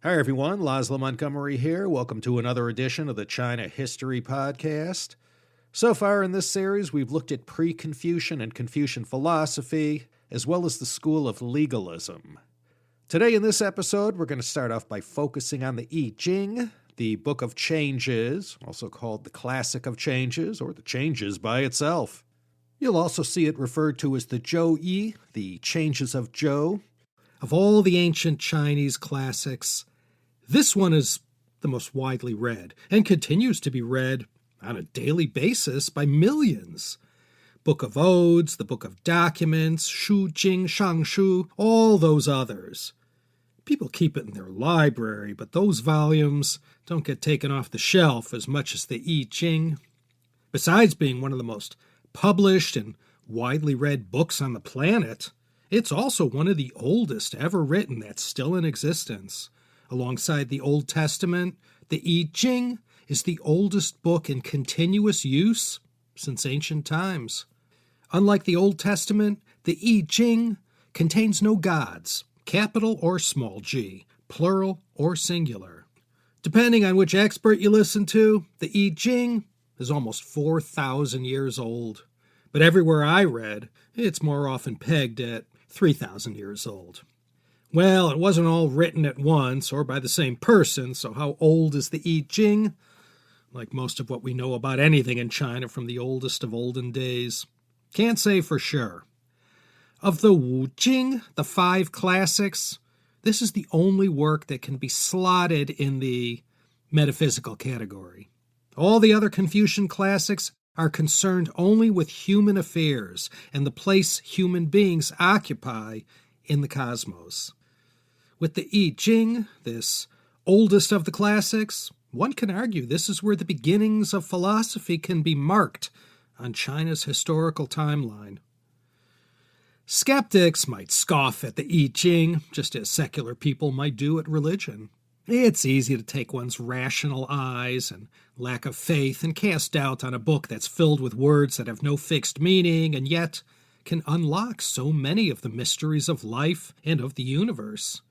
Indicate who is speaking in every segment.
Speaker 1: Hi, everyone. Laszlo Montgomery here. Welcome to another edition of the China History Podcast. So far in this series, we've looked at pre-Confucian and Confucian philosophy, as well as the school of legalism. Today in this episode, we're going to start off by focusing on the Yi Jing, the Book of Changes, also called the Classic of Changes, or the Changes by itself. You'll also see it referred to as the Zhou Yi, the Changes of Zhou. Of all the ancient Chinese classics, this one is the most widely read, and continues to be read on a daily basis by millions. Book of Odes, the Book of Documents, Shu Jing, Shang Shu, all those others. People keep it in their library, but those volumes don't get taken off the shelf as much as the Yi Jing. Besides being one of the most published and widely read books on the planet, it's also one of the oldest ever written that's still in existence. Alongside the Old Testament, the Yi Jing is the oldest book in continuous use since ancient times. Unlike the Old Testament, the Yi Jing contains no gods, capital or small g, plural or singular. Depending on which expert you listen to, the Yi Jing is almost 4,000 years old. But everywhere I read, it's more often pegged at 3,000 years old. Well, it wasn't all written at once or by the same person, so how old is the Yi Jing? Like most of what we know about anything in China from the oldest of olden days, can't say for sure. Of the Wu Jing, the 5 classics, this is the only work that can be slotted in the metaphysical category. All the other Confucian classics are concerned only with human affairs and the place human beings occupy in the cosmos. With the Yi Jing, this oldest of the classics, one can argue this is where the beginnings of philosophy can be marked on China's historical timeline. Skeptics might scoff at the Yi Jing, just as secular people might do at religion. It's easy to take one's rational eyes and lack of faith and cast doubt on a book that's filled with words that have no fixed meaning and yet can unlock so many of the mysteries of life and of the universe.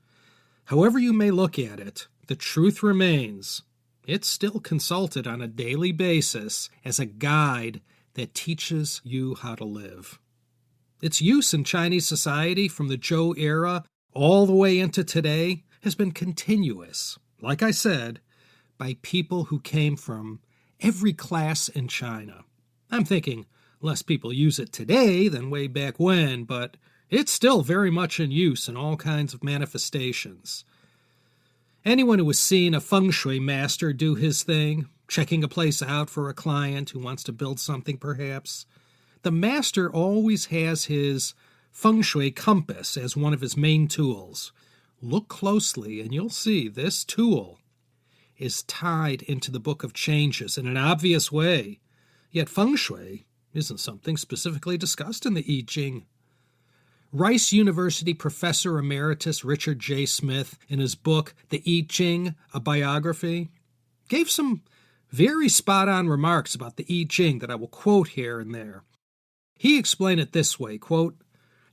Speaker 1: However you may look at it, the truth remains. It's still consulted on a daily basis as a guide that teaches you how to live. Its use in Chinese society from the Zhou era all the way into today has been continuous, like I said, by people who came from every class in China. I'm thinking less people use it today than way back when, but it's still very much in use in all kinds of manifestations. Anyone who has seen a feng shui master do his thing, checking a place out for a client who wants to build something perhaps, the master always has his feng shui compass as one of his main tools. Look closely and you'll see this tool is tied into the Book of Changes in an obvious way, yet feng shui isn't something specifically discussed in the Yi Jing. Rice University Professor Emeritus Richard J. Smith, in his book The Yi Jing, A Biography, gave some very spot-on remarks about the Yi Jing that I will quote here and there. He explained it this way, quote,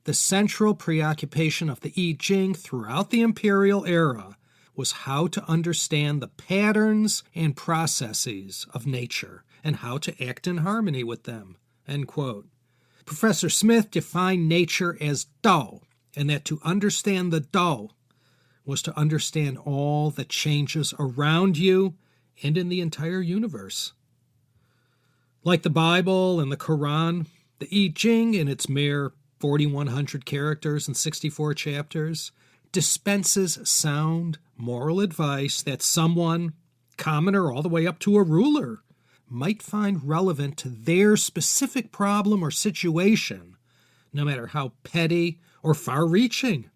Speaker 1: "The central preoccupation of the Yi Jing throughout the imperial era was how to understand the patterns and processes of nature and how to act in harmony with them." End quote. Professor Smith defined nature as Dao, and that to understand the Dao was to understand all the changes around you and in the entire universe. Like the Bible and the Quran, the Yi Jing, in its mere 4,100 characters and 64 chapters, dispenses sound moral advice that someone, commoner all the way up to a ruler, might find relevant to their specific problem or situation, no matter how petty or far-reaching.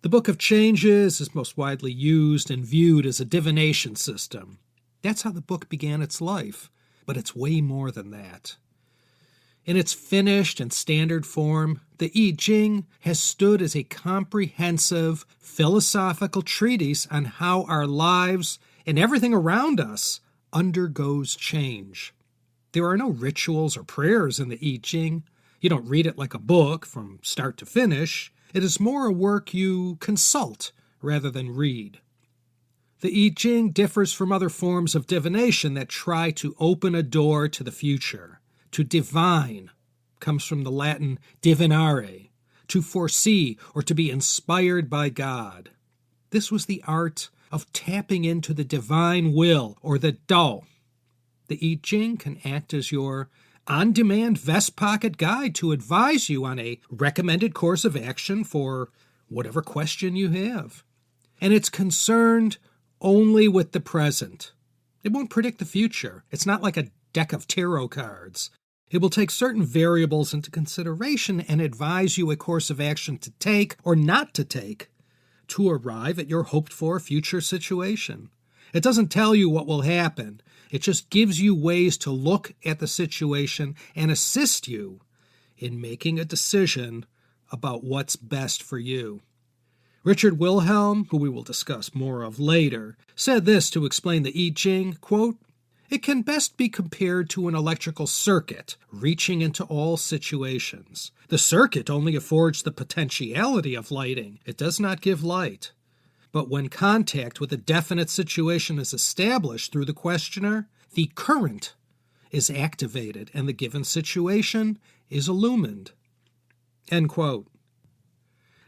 Speaker 1: The Book of Changes is most widely used and viewed as a divination system. That's how the book began its life, but it's way more than that. In its finished and standard form, the Yi Jing has stood as a comprehensive philosophical treatise on how our lives and everything around us undergoes change. There are no rituals or prayers in the Yi Jing. You don't read it like a book from start to finish. It is more a work you consult rather than read. The Yi Jing differs from other forms of divination that try to open a door to the future. To divine comes from the Latin divinare, to foresee or to be inspired by God. This was the art of tapping into the divine will, or the Dao. The Yi Jing can act as your on-demand vest pocket guide to advise you on a recommended course of action for whatever question you have. And it's concerned only with the present. It won't predict the future. It's not like a deck of tarot cards. It will take certain variables into consideration and advise you a course of action to take or not to take to arrive at your hoped-for future situation. It doesn't tell you what will happen. It just gives you ways to look at the situation and assist you in making a decision about what's best for you. Richard Wilhelm, who we will discuss more of later, said this to explain the Yi Jing, quote, "It can best be compared to an electrical circuit, reaching into all situations. The circuit only affords the potentiality of lighting. It does not give light. But when contact with a definite situation is established through the questioner, the current is activated and the given situation is illumined." End quote.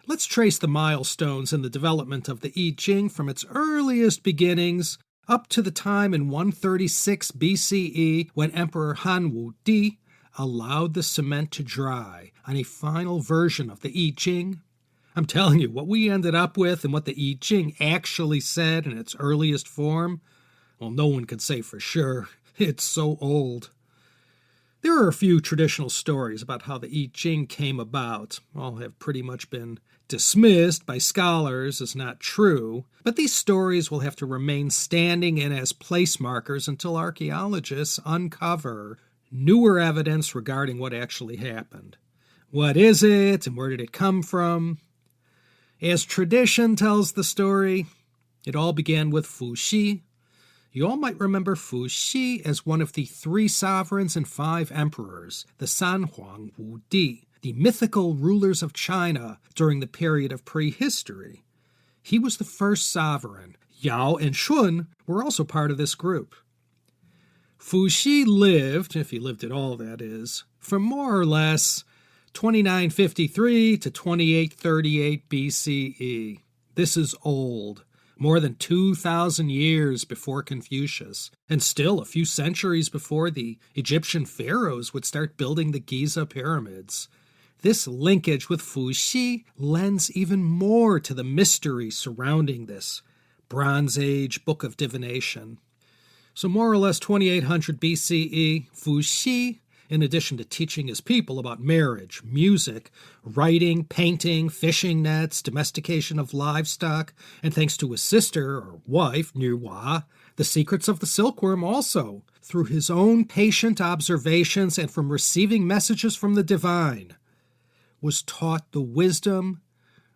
Speaker 1: Let's trace the milestones in the development of the Yi Jing from its earliest beginnings up to the time in 136 BCE when Emperor Han Wudi allowed the cement to dry on a final version of the Yi Jing. I'm telling you, what we ended up with and what the Yi Jing actually said in its earliest form, well, no one can say for sure. It's so old. There are a few traditional stories about how the Yi Jing came about. All have pretty much been dismissed by scholars as not true, but these stories will have to remain standing and as place markers until archaeologists uncover newer evidence regarding what actually happened. What is it, and where did it come from? As tradition tells the story, it all began with Fu Xi. You all might remember Fu Xi as one of the 3 sovereigns and 5 emperors, the San Huang Wudi, the mythical rulers of China during the period of prehistory. He was the first sovereign. Yao and Shun were also part of this group. Fu Xi lived, if he lived at all that is, from more or less 2953 to 2838 BCE. This is old. More than 2,000 years before Confucius, and still a few centuries before the Egyptian pharaohs would start building the Giza pyramids. This linkage with Fu Xi lends even more to the mystery surrounding this Bronze Age book of divination. So more or less 2800 BCE, Fu Xi, in addition to teaching his people about marriage, music, writing, painting, fishing nets, domestication of livestock, and thanks to his sister or wife, Nuwa, the secrets of the silkworm also, through his own patient observations and from receiving messages from the divine, was taught the wisdom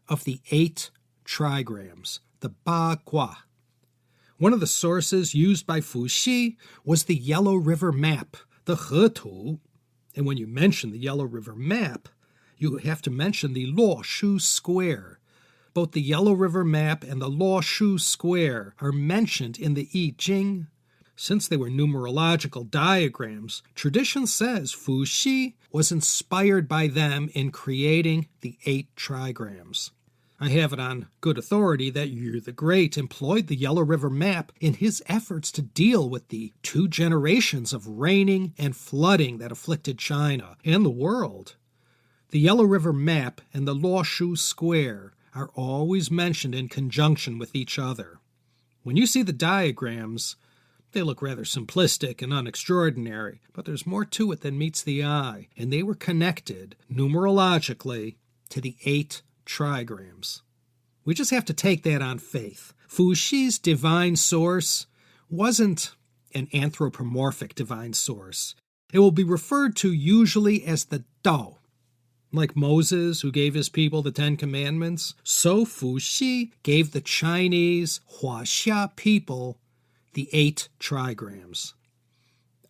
Speaker 1: of the 8 trigrams, the Ba Gua. One of the sources used by Fu Xi was the Yellow River map, the He Tu. And when you mention the Yellow River map, you have to mention the Luo Shu Square. Both the Yellow River map and the Luo Shu Square are mentioned in the Yi Jing. Since they were numerological diagrams, tradition says Fu Xi was inspired by them in creating the 8 trigrams. I have it on good authority that Yi the Great employed the Yellow River map in his efforts to deal with the 2 generations of raining and flooding that afflicted China and the world. The Yellow River map and the Luo Shu Square are always mentioned in conjunction with each other. When you see the diagrams, they look rather simplistic and unextraordinary, but there's more to it than meets the eye, and they were connected numerologically to the 8 trigrams. We just have to take that on faith. Fu Xi's divine source wasn't an anthropomorphic divine source. It will be referred to usually as the Dao. Like Moses, who gave his people the 10 Commandments, so Fu Xi gave the Chinese Huaxia people the 8 trigrams.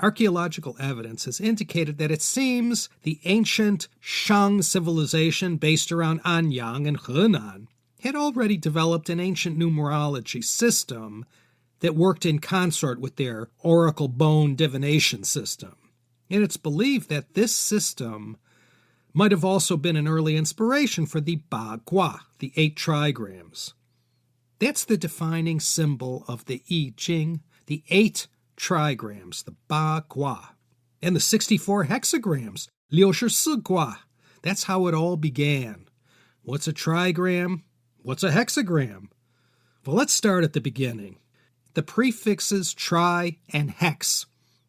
Speaker 1: Archaeological evidence has indicated that it seems the ancient Shang civilization based around Anyang and Henan had already developed an ancient numerology system that worked in consort with their oracle bone divination system. And it's believed that this system might have also been an early inspiration for the Ba Gua, the 8 trigrams. That's the defining symbol of the Yi Jing, the 8 trigrams, the Ba Gua. And the 64 hexagrams, 64 Gua. That's how it all began. What's a trigram? What's a hexagram? Well, let's start at the beginning. The prefixes tri and hex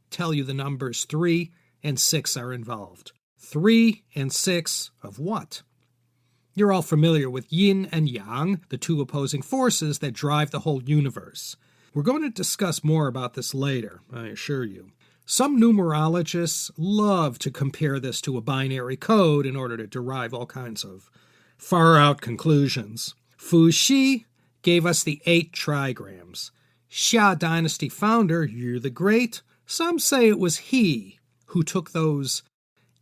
Speaker 1: tell you the numbers 3 and 6 are involved. 3 and 6 of what? You're all familiar with yin and yang, the two opposing forces that drive the whole universe. We're going to discuss more about this later, I assure you. Some numerologists love to compare this to a binary code in order to derive all kinds of far-out conclusions. Fu Xi gave us the 8 trigrams. Xia dynasty founder Yi the Great, some say it was he who took those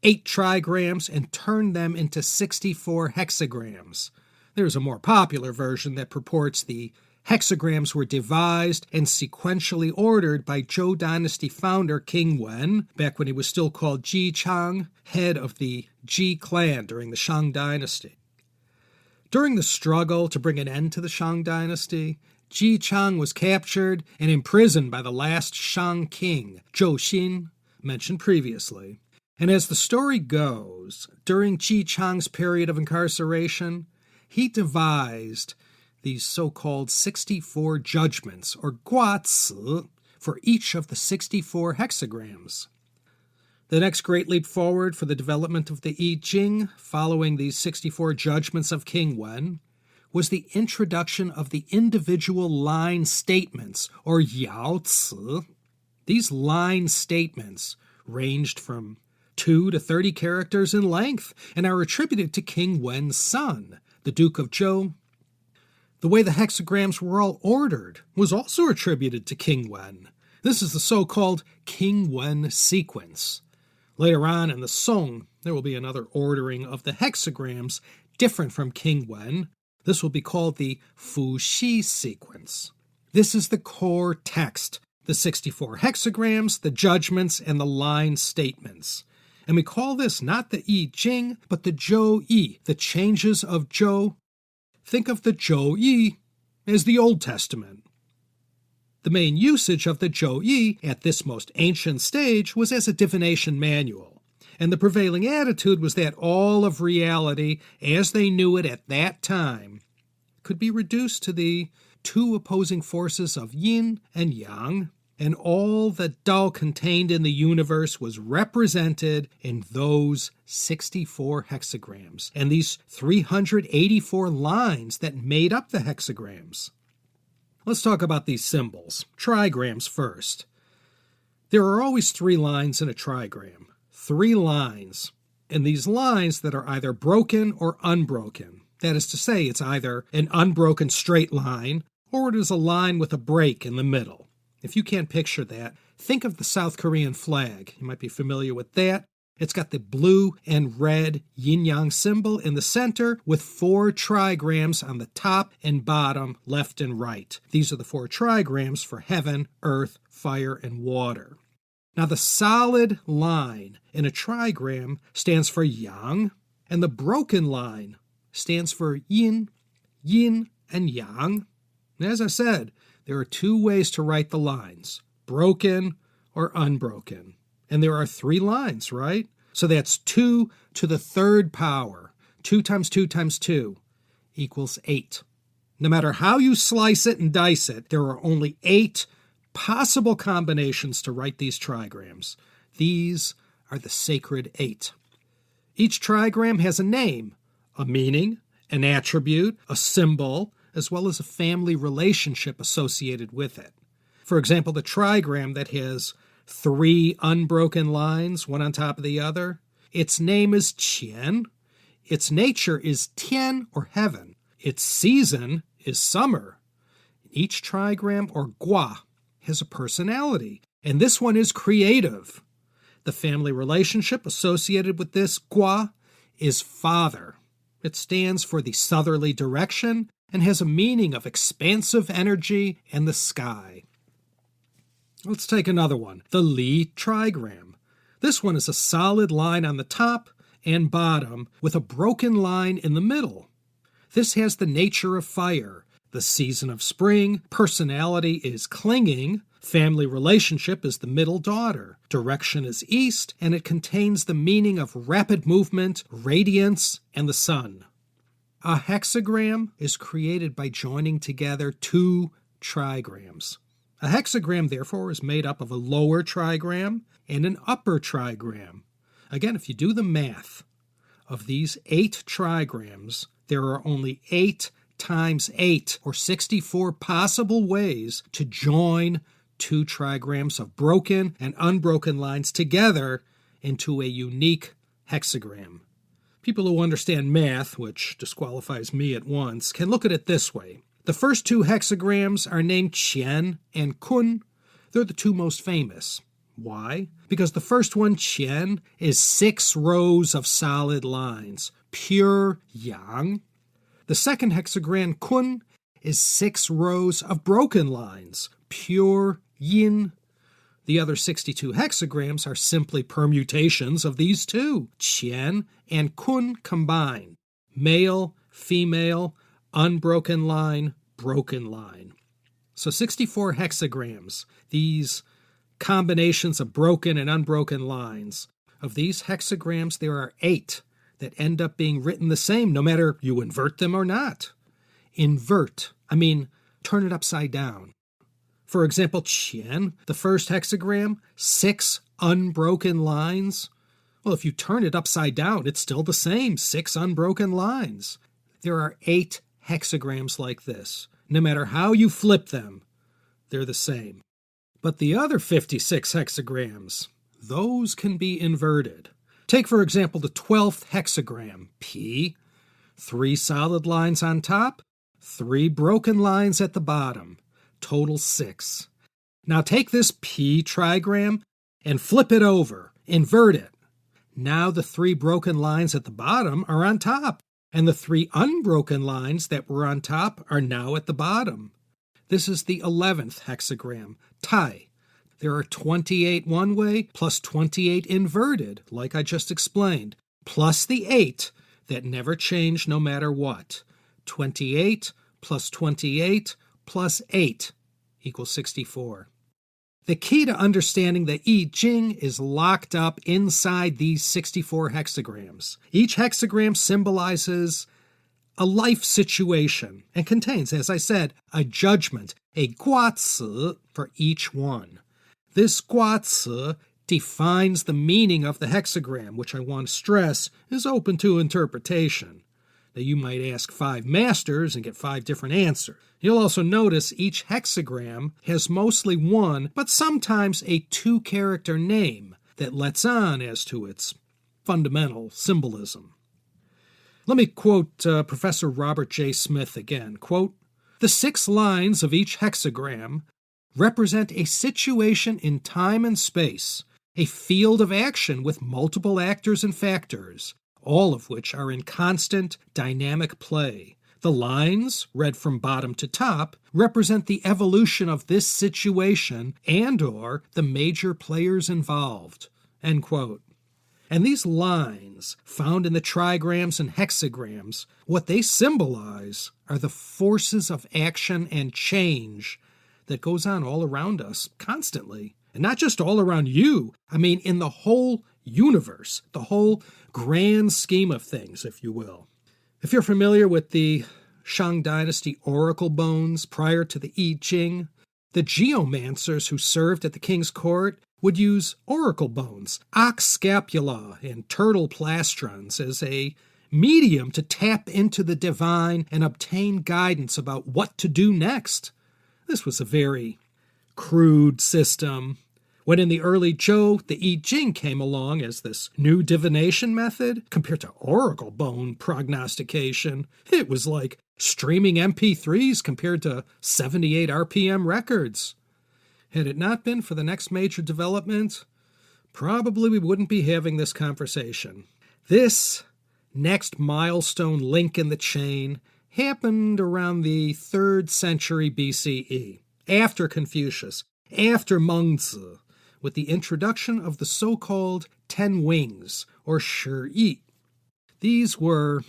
Speaker 1: 8 trigrams and turned them into 64 hexagrams. There's a more popular version that purports the hexagrams were devised and sequentially ordered by Zhou dynasty founder King Wen, back when he was still called Ji Chang, head of the Ji clan during the Shang dynasty. During the struggle to bring an end to the Shang dynasty, Ji Chang was captured and imprisoned by the last Shang king, Zhou Xin, mentioned previously. And as the story goes, during Ji Chang's period of incarceration, he devised these so-called 64 judgments, or guazi, for each of the 64 hexagrams. The next great leap forward for the development of the Yi Jing, following these 64 judgments of King Wen, was the introduction of the individual line statements, or yaozi. These line statements ranged from 2 to 30 characters in length and are attributed to King Wen's son, the Duke of Zhou. The way the hexagrams were all ordered was also attributed to King Wen. This is the so-called King Wen sequence. Later on in the Song, there will be another ordering of the hexagrams different from King Wen. This will be called the Fu Xi sequence. This is the core text, the 64 hexagrams, the judgments, and the line statements. And we call this not the Yi Jing, but the Zhou Yi, the Changes of Zhou. Think of the Zhou Yi as the Old Testament. The main usage of the Zhou Yi at this most ancient stage was as a divination manual, and the prevailing attitude was that all of reality, as they knew it at that time, could be reduced to the two opposing forces of yin and yang, and all that Dao contained in the universe was represented in those 64 hexagrams, and these 384 lines that made up the hexagrams. Let's talk about these symbols. Trigrams first. There are always 3 lines in a trigram. 3 lines. And these lines that are either broken or unbroken. That is to say, it's either an unbroken straight line or it is a line with a break in the middle. If you can't picture that, think of the South Korean flag. You might be familiar with that. It's got the blue and red yin-yang symbol in the center with 4 trigrams on the top and bottom, left and right. These are the 4 trigrams for heaven, earth, fire, and water. Now the solid line in a trigram stands for yang, and the broken line stands for yin, yin and yang. And as I said, there are 2 ways to write the lines, broken or unbroken. And there are 3 lines, right? So that's 2 to the 3rd power. 2 times 2 times 2 equals 8. No matter how you slice it and dice it, there are only 8 possible combinations to write these trigrams. These are the sacred 8. Each trigram has a name, a meaning, an attribute, a symbol, as well as a family relationship associated with it. For example, the trigram that has 3 unbroken lines, one on top of the other, its name is Qian. Its nature is Tian, or heaven. Its season is summer. Each trigram, or gua, has a personality, and this one is creative. The family relationship associated with this gua is father. It stands for the southerly direction and has a meaning of expansive energy and the sky. Let's take another one, the Li trigram. This one is a solid line on the top and bottom with a broken line in the middle. This has the nature of fire. The season of spring, personality is clinging, family relationship is the middle daughter, direction is east, and it contains the meaning of rapid movement, radiance, and the sun. A hexagram is created by joining together two trigrams. A hexagram, therefore, is made up of a lower trigram and an upper trigram. Again, if you do the math, of these 8 trigrams, there are only 8 times 8, or 64 possible ways to join two trigrams of broken and unbroken lines together into a unique hexagram. People who understand math, which disqualifies me at once, can look at it this way. The first 2 hexagrams are named Qian and Kun. They're the 2 most famous. Why? Because the first one, Qian, is 6 rows of solid lines, pure yang. The second hexagram, Kun, is 6 rows of broken lines, pure yin. The other 62 hexagrams are simply permutations of these 2, Qian and Kun combined. Male, female, unbroken line, broken line. So 64 hexagrams, these combinations of broken and unbroken lines. Of these hexagrams, there are 8 that end up being written the same, no matter you invert them or not. Invert, turn it upside down. For example, Qian, the first hexagram, 6 unbroken lines. Well, if you turn it upside down, it's still the same, 6 unbroken lines. There are 8 hexagrams like this. No matter how you flip them, they're the same. But the other 56 hexagrams, those can be inverted. Take, for example, the 12th hexagram, P, 3 solid lines on top, 3 broken lines at the bottom, total 6. Now take this P trigram and flip it over, invert it. Now the 3 broken lines at the bottom are on top, and the 3 unbroken lines that were on top are now at the bottom. This is the 11th hexagram, Tai. There are 28 one way plus 28 inverted, like I just explained, plus the 8 that never change no matter what. 28 plus 28 plus 8 equals 64. The key to understanding the Yi Jing is locked up inside these 64 hexagrams. Each hexagram symbolizes a life situation and contains, as I said, a judgment, a guaci for each one. This guaci defines the meaning of the hexagram, which I want to stress is open to interpretation. Now, you might ask 5 masters and get 5 different answers. You'll also notice each hexagram has mostly one, but sometimes a 2-character name that lets on as to its fundamental symbolism. Let me quote Professor Robert J. Smith again. Quote, "The 6 lines of each hexagram represent a situation in time and space, a field of action with multiple actors and factors, all of which are in constant dynamic play. The lines, read from bottom to top, represent the evolution of this situation and/or the major players involved." End quote. And these lines, found in the trigrams and hexagrams, what they symbolize are the forces of action and change that goes on all around us constantly. And not just all around you, in the whole universe, the whole grand scheme of things, if you will. If you're familiar with the Shang Dynasty oracle bones prior to the Yi Jing, the geomancers who served at the king's court would use oracle bones, ox scapula, and turtle plastrons as a medium to tap into the divine and obtain guidance about what to do next. This was a very crude system. When in the early Zhou, the Yi Jing came along as this new divination method, compared to oracle bone prognostication, it was like streaming MP3s compared to 78 RPM records. Had it not been for the next major development, probably we wouldn't be having this conversation. This next milestone link in the chain happened around the 3rd century BCE, after Confucius, after Mengzi, with the introduction of the so-called 10 Wings, or Shi. These were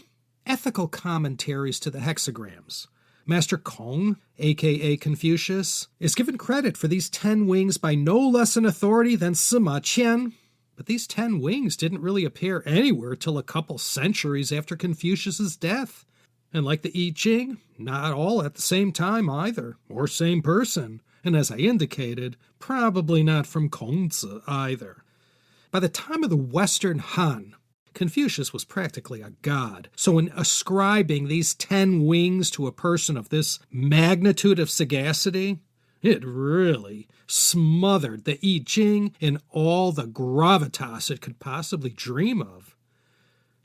Speaker 1: ethical commentaries to the Hexagrams. Master Kong, aka Confucius, is given credit for these 10 wings by no less an authority than Sima Qian. But these 10 wings didn't really appear anywhere till a couple centuries after Confucius's death. And like the Yi Jing, not all at the same time either, or same person. And as I indicated, probably not from Kongzi either. By the time of the Western Han, Confucius was practically a god. So in ascribing these 10 wings to a person of this magnitude of sagacity, it really smothered the Yi Jing in all the gravitas it could possibly dream of.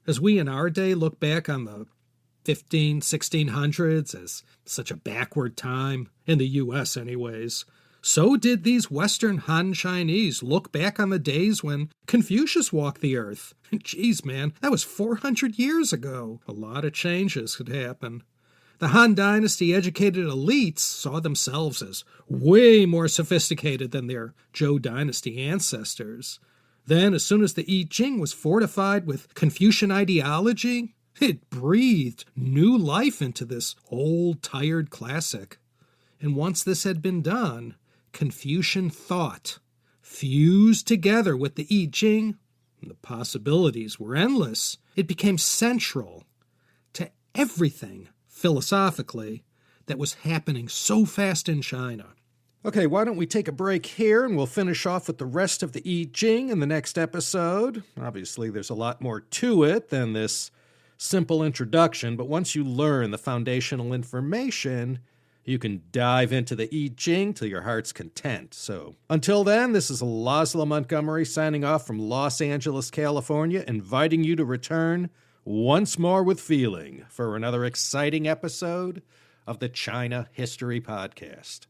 Speaker 1: As we in our day look back on the 1600s as such a backward time, in the U.S. anyways, so did these Western Han Chinese look back on the days when Confucius walked the earth. Jeez, man, that was 400 years ago. A lot of changes had happened. The Han Dynasty educated elites saw themselves as way more sophisticated than their Zhou Dynasty ancestors. Then, as soon as the Yi Jing was fortified with Confucian ideology, it breathed new life into this old, tired classic. And once this had been done, Confucian thought fused together with the Yi Jing, and the possibilities were endless. It became central to everything, philosophically, that was happening so fast in China. Okay, why don't we take a break here and we'll finish off with the rest of the Yi Jing in the next episode. Obviously, there's a lot more to it than this simple introduction, but once you learn the foundational information, you can dive into the Yi Jing till your heart's content. So until then, this is Laszlo Montgomery signing off from Los Angeles, California, inviting you to return once more with feeling for another exciting episode of the China History Podcast.